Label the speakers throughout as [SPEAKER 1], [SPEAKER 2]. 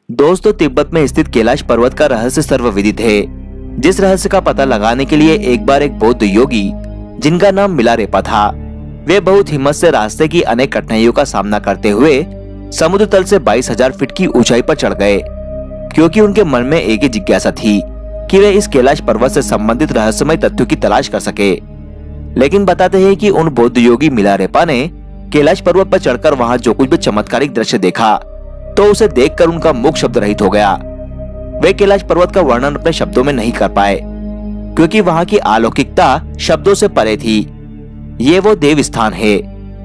[SPEAKER 1] दोस्तों, तिब्बत में स्थित कैलाश पर्वत का रहस्य सर्वविदित है, जिस रहस्य का पता लगाने के लिए एक बार एक बौद्ध योगी जिनका नाम मिलारेपा था, वे बहुत हिम्मत से रास्ते की अनेक कठिनाइयों का सामना करते हुए समुद्र तल से 22,000 फीट की ऊंचाई पर चढ़ गए, क्योंकि उनके मन में एक ही जिज्ञासा थी कि वे इस कैलाश पर्वत से संबंधित रहस्यमय तथ्यों की तलाश कर सके। लेकिन बताते हैं कि उन बौद्ध योगी मिलारेपा ने कैलाश पर्वत पर चढ़कर वहां जो कुछ भी चमत्कारिक दृश्य देखा, तो उसे देखकर उनका मुख शब्द रहित हो गया। वे कैलाश पर्वत का वर्णन अपने शब्दों में नहीं कर पाए, क्योंकि वहां की अलौकिकता शब्दों से परे थी। ये वो देव स्थान है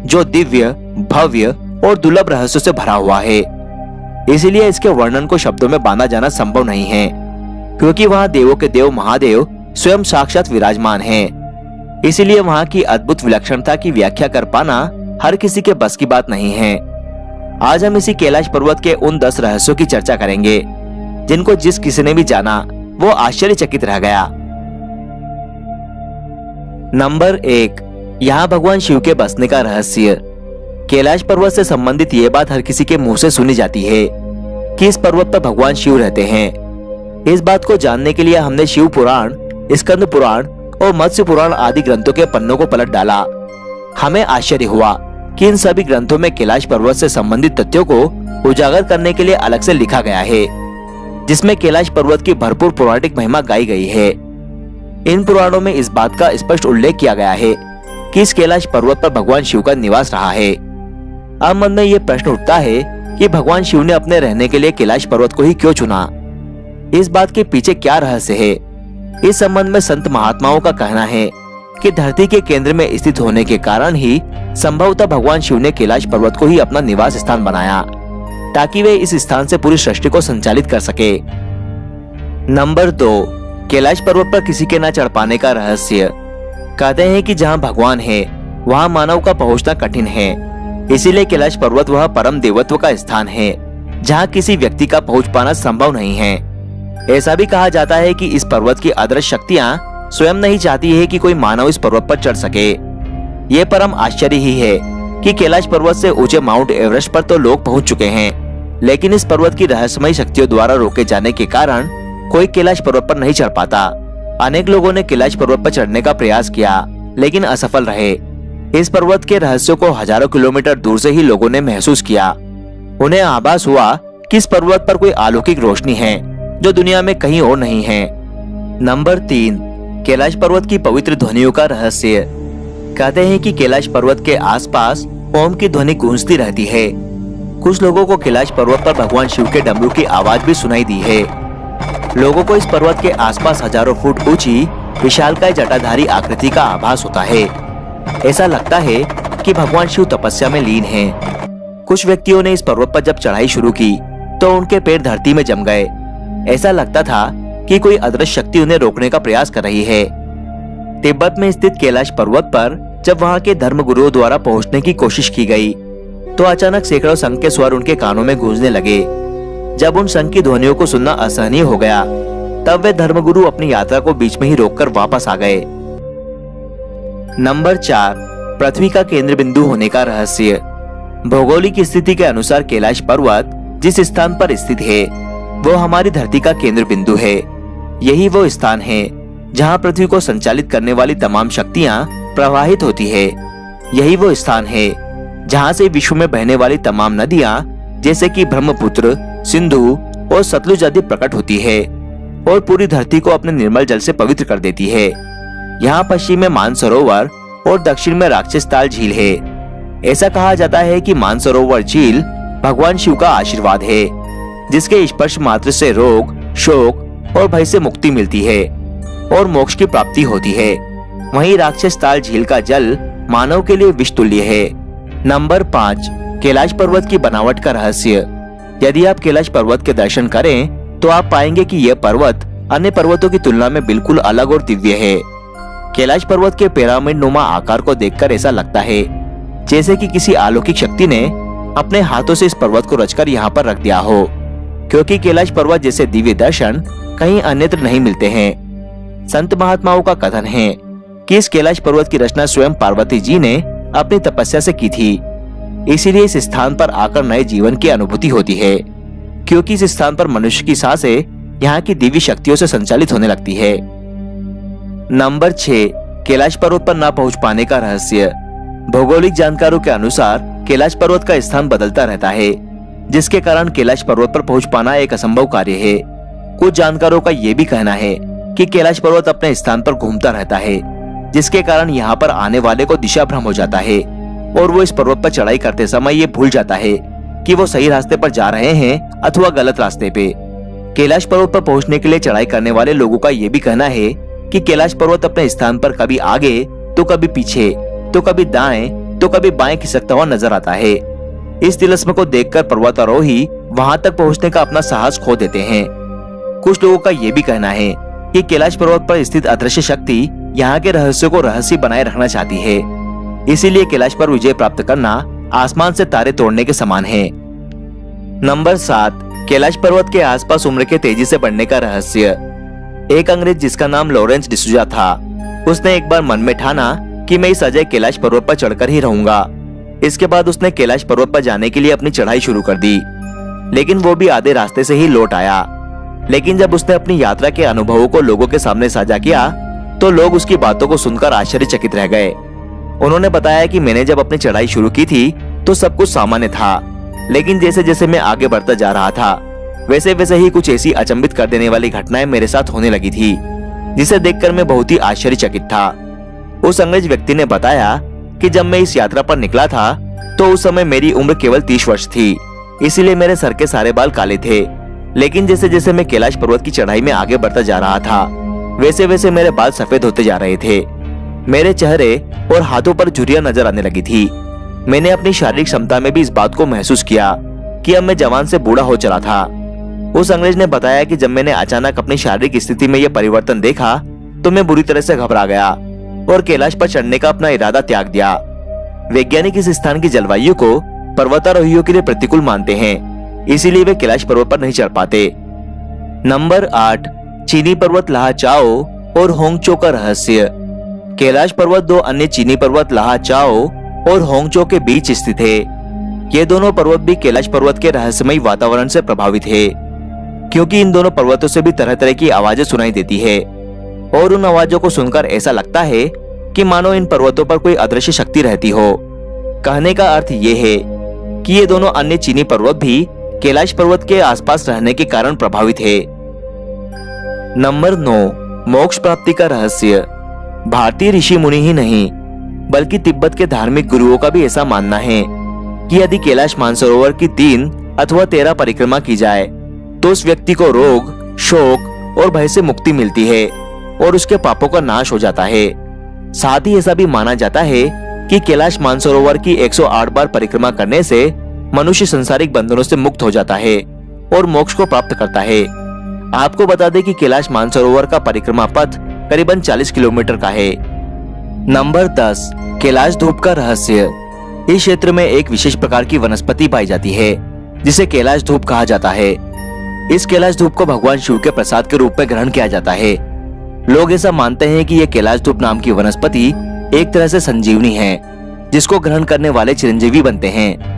[SPEAKER 1] जो दिव्य, भव्य और दुर्लभ रहस्यों से भरा हुआ है। इसीलिए इसके वर्णन को शब्दों में बांधा जाना संभव नहीं है, क्योंकि वहां देवों के देव महादेव स्वयं साक्षात विराजमान हैं। इसीलिए वहां की अद्भुत विलक्षणता की व्याख्या कर पाना हर किसी के बस की बात नहीं है। आज हम इसी कैलाश पर्वत के उन 10 रहस्यों की चर्चा करेंगे, जिनको जिस किसी ने भी जाना वो आश्चर्यचकित रह गया। नंबर 1, यहाँ भगवान शिव के बसने का रहस्य। कैलाश पर्वत से संबंधित ये बात हर किसी के मुंह से सुनी जाती है कि इस पर्वत पर भगवान शिव रहते हैं। इस बात को जानने के लिए हमने शिव पुराण, स्कंद पुराण और मत्स्य पुराण आदि ग्रंथों के पन्नों को पलट डाला। हमें आश्चर्य हुआ कि इन सभी ग्रंथों में कैलाश पर्वत से संबंधित तथ्यों को उजागर करने के लिए अलग से लिखा गया है, जिसमें कैलाश पर्वत की भरपूर पौराणिक महिमा गाई गई है। इन पुराणों में इस बात का स्पष्ट उल्लेख किया गया है कि इस कैलाश पर्वत पर भगवान शिव का निवास रहा है। अब मन में ये प्रश्न उठता है कि भगवान शिव ने अपने रहने के लिए कैलाश पर्वत को ही क्यों चुना? इस बात के पीछे क्या रहस्य है? इस संबंध में संत महात्माओं का कहना है कि धरती के केंद्र में स्थित होने के कारण ही संभवतः भगवान शिव ने कैलाश पर्वत को ही अपना निवास स्थान बनाया, ताकि वे इस स्थान से पूरी सृष्टि को संचालित कर सके। नंबर 2, कैलाश पर्वत पर किसी के न चढ़ पाने का रहस्य। कहते हैं कि जहाँ भगवान है वहाँ मानव का पहुँचना कठिन है। इसीलिए कैलाश पर्वत वह परम देवत्व का स्थान है जहाँ किसी व्यक्ति का पहुँच पाना संभव नहीं है। ऐसा भी कहा जाता है कि इस पर्वत की अदृश्य शक्तियाँ स्वयं नहीं चाहती है कि कोई मानव इस पर्वत पर चढ़ सके। ये परम आश्चर्य ही है कि कैलाश पर्वत से ऊंचे माउंट एवरेस्ट पर तो लोग पहुंच चुके हैं, लेकिन इस पर्वत की रहस्यमय शक्तियों द्वारा रोके जाने के कारण कोई कैलाश पर्वत पर नहीं चढ़ पाता। अनेक लोगों ने कैलाश पर्वत पर चढ़ने का प्रयास किया, लेकिन असफल रहे। इस पर्वत के रहस्यों को हजारों किलोमीटर दूर से ही लोगों ने महसूस किया। उन्हें आभास हुआ कि इस पर्वत पर कोई अलौकिक रोशनी है जो दुनिया में कहीं और नहीं है। नंबर 3, कैलाश पर्वत की पवित्र ध्वनियों का रहस्य। कहते हैं कि कैलाश पर्वत के आसपास ओम की ध्वनि गूंजती रहती है। कुछ लोगों को कैलाश पर्वत पर भगवान शिव के डमरू की आवाज भी सुनाई दी है। लोगों को इस पर्वत के आसपास हजारों फुट ऊंची विशालकाय जटाधारी आकृति का आभास होता है। ऐसा लगता है कि भगवान शिव तपस्या में लीन हैं। कुछ व्यक्तियों ने इस पर्वत पर जब चढ़ाई शुरू की तो उनके पैर धरती में जम गए। ऐसा लगता था कि कोई अदृश्य शक्ति उन्हें रोकने का प्रयास कर रही है। तिब्बत में स्थित कैलाश पर्वत पर जब वहां के धर्मगुरुओं द्वारा पहुंचने की कोशिश की गई, तो अचानक सैकड़ों शंख के स्वर उनके कानों में गूंजने लगे। जब उन शंख की ध्वनियों को सुनना असहनीय हो गया, तब वे धर्मगुरु अपनी यात्रा को बीच में ही रोककर वापस आ गए। नंबर 4, पृथ्वी का केंद्र बिंदु होने का रहस्य। भौगोलिक स्थिति के अनुसार कैलाश पर्वत जिस स्थान पर स्थित है वो हमारी धरती का केंद्र बिंदु है। यही वो स्थान है जहां पृथ्वी को संचालित करने वाली तमाम शक्तियां प्रवाहित होती है। यही वो स्थान है जहां से विश्व में बहने वाली तमाम नदियां जैसे कि ब्रह्मपुत्र, सिंधु और सतलुज आदि प्रकट होती है और पूरी धरती को अपने निर्मल जल से पवित्र कर देती है। यहाँ पश्चिम में मानसरोवर और दक्षिण में राक्षस ताल झील है। ऐसा कहा जाता है कि मानसरोवर झील भगवान शिव का आशीर्वाद है, जिसके स्पर्श मात्र से रोग, शोक और भय से मुक्ति मिलती है और मोक्ष की प्राप्ति होती है। वहीं राक्षस ताल झील का जल मानव के लिए विष तुल्य है। नंबर 5, कैलाश पर्वत की बनावट का रहस्य। यदि आप कैलाश पर्वत के दर्शन करें तो आप पाएंगे कि यह पर्वत अन्य पर्वतों की तुलना में बिल्कुल अलग और दिव्य है। कैलाश पर्वत के पिरामिड नुमा आकार को देखकर ऐसा लगता है जैसे कि किसी अलौकिक शक्ति ने अपने हाथों से इस पर्वत को रचकर यहाँ पर रख दिया हो, क्योंकि कैलाश पर्वत जैसे दिव्य दर्शन कहीं अन्यत्र नहीं मिलते हैं। संत महात्माओं का कथन है कि इस कैलाश पर्वत की रचना स्वयं पार्वती जी ने अपनी तपस्या से की थी। इसीलिए इस स्थान पर आकर नए जीवन की अनुभूति होती है। क्योंकि इस स्थान पर मनुष्य की सांसें यहाँ की दिव्य शक्तियों से संचालित होने लगती है। नंबर 6, कैलाश पर्वत पर ना पहुंच पाने का रहस्य। भौगोलिक जानकारों के अनुसार कैलाश पर्वत का स्थान बदलता रहता है, जिसके कारण कैलाश पर्वत पर पहुंच पाना एक असंभव कार्य है। कुछ जानकारों का यह भी कहना है कि कैलाश पर्वत अपने स्थान पर घूमता रहता है, जिसके कारण यहाँ पर आने वाले को दिशा भ्रम हो जाता है और वो इस पर्वत पर चढ़ाई करते समय ये भूल जाता है कि वो सही रास्ते पर जा रहे हैं अथवा गलत रास्ते पे। कैलाश पर्वत पर पहुंचने के लिए चढ़ाई करने वाले लोगों का ये भी कहना है कि कैलाश पर्वत अपने स्थान पर कभी आगे तो कभी पीछे तो कभी दाएं तो कभी बाएं खिसकता हुआ नजर आता है। इस तिलिस्म को देखकर पर्वतारोही वहां तक पहुंचने का अपना साहस खो देते हैं। कुछ लोगों का ये भी कहना है कि कैलाश पर्वत पर स्थित अदृश्य शक्ति यहाँ के रहस्य को रहस्य बनाए रखना चाहती है, इसीलिए कैलाश पर विजय प्राप्त करना आसमान से तारे तोड़ने के समान है। नंबर 7, कैलाश पर्वत के आसपास उम्र के तेजी से बढ़ने का रहस्य। एक अंग्रेज जिसका नाम लॉरेंस डिसूजा था, उसने एक बार मन में ठाना कि मैं इस अजय कैलाश पर्वत पर चढ़कर ही रहूंगा। इसके बाद उसने कैलाश पर्वत पर जाने के लिए अपनी चढ़ाई शुरू कर दी, लेकिन वो भी आधे रास्ते से ही लौट आया। लेकिन जब उसने अपनी यात्रा के अनुभवों को लोगों के सामने साझा किया तो लोग उसकी बातों को सुनकर आश्चर्यचकित रह गए। उन्होंने बताया कि मैंने जब अपनी चढ़ाई शुरू की थी तो सब कुछ सामान्य था, लेकिन जैसे जैसे मैं आगे बढ़ता जा रहा था वैसे वैसे ही कुछ ऐसी अचंभित कर देने वाली घटनाएं मेरे साथ होने लगी थी, जिसे देखकर मैं बहुत ही आश्चर्यचकित था। उस अंग्रेज व्यक्ति ने बताया कि जब मैं इस यात्रा पर निकला था तो उस समय मेरी उम्र केवल 30 वर्ष थी, इसीलिए मेरे सर के सारे बाल काले थे। लेकिन जैसे जैसे मैं कैलाश पर्वत की चढ़ाई में आगे बढ़ता जा रहा था वैसे वैसे मेरे बाल सफेद होते जा रहे थे। मेरे चेहरे और हाथों पर झुर्रियां नजर आने लगी थी। मैंने अपनी शारीरिक क्षमता में भी इस बात को महसूस किया कि अब मैं जवान से बूढ़ा हो चला था। उस अंग्रेज ने बताया कि जब मैंने अचानक अपनी शारीरिक स्थिति में यह परिवर्तन देखा तो मैं बुरी तरह से घबरा गया और कैलाश पर चढ़ने का अपना इरादा त्याग दिया। वैज्ञानिक इस स्थान की जलवायु को पर्वतारोहियों के लिए प्रतिकूल मानते हैं, इसीलिए वे कैलाश पर्वत पर नहीं चढ़ पाते। नंबर 8, चीनी पर्वत लाहा चाओ और होंगचो का रहस्य। कैलाश पर्वत 2 अन्य चीनी पर्वत लाहा चाओ और होंगचो के बीच स्थित है। ये दोनों पर्वत भी कैलाश पर्वत के रहस्यमयी वातावरण से प्रभावित है, क्योंकि इन दोनों पर्वतों से भी तरह तरह की आवाजें सुनाई देती है और उन आवाजों को सुनकर ऐसा लगता है कि मानो इन पर्वतों पर कोई अदृश्य शक्ति रहती हो। कहने का अर्थ ये है कि ये दोनों अन्य चीनी पर्वत भी कैलाश पर्वत के आसपास रहने के कारण प्रभावित है। नंबर 9, मोक्ष प्राप्ति का रहस्य। भारतीय ऋषि मुनि ही नहीं बल्कि तिब्बत के धार्मिक गुरुओं का भी ऐसा मानना है कि यदि कैलाश मानसरोवर की 3 अथवा 13 परिक्रमा की जाए तो उस व्यक्ति को रोग, शोक और भय से मुक्ति मिलती है और उसके पापों का नाश हो जाता है। साथ ही ऐसा भी माना जाता है कि कैलाश मानसरोवर की 108 बार परिक्रमा करने से मनुष्य संसारिक बंधनों से मुक्त हो जाता है और मोक्ष को प्राप्त करता है। आपको बता दें कि कैलाश मानसरोवर का परिक्रमा पथ करीबन 40 किलोमीटर का है। नंबर 10, कैलाश धूप का रहस्य। इस क्षेत्र में एक विशेष प्रकार की वनस्पति पाई जाती है जिसे कैलाश धूप कहा जाता है। इस कैलाश धूप को भगवान शिव के प्रसाद के रूप में ग्रहण किया जाता है। लोग ऐसा मानते हैं कि यह कैलाश धूप नाम की वनस्पति एक तरह से संजीवनी है, जिसको ग्रहण करने वाले चिरंजीवी बनते हैं।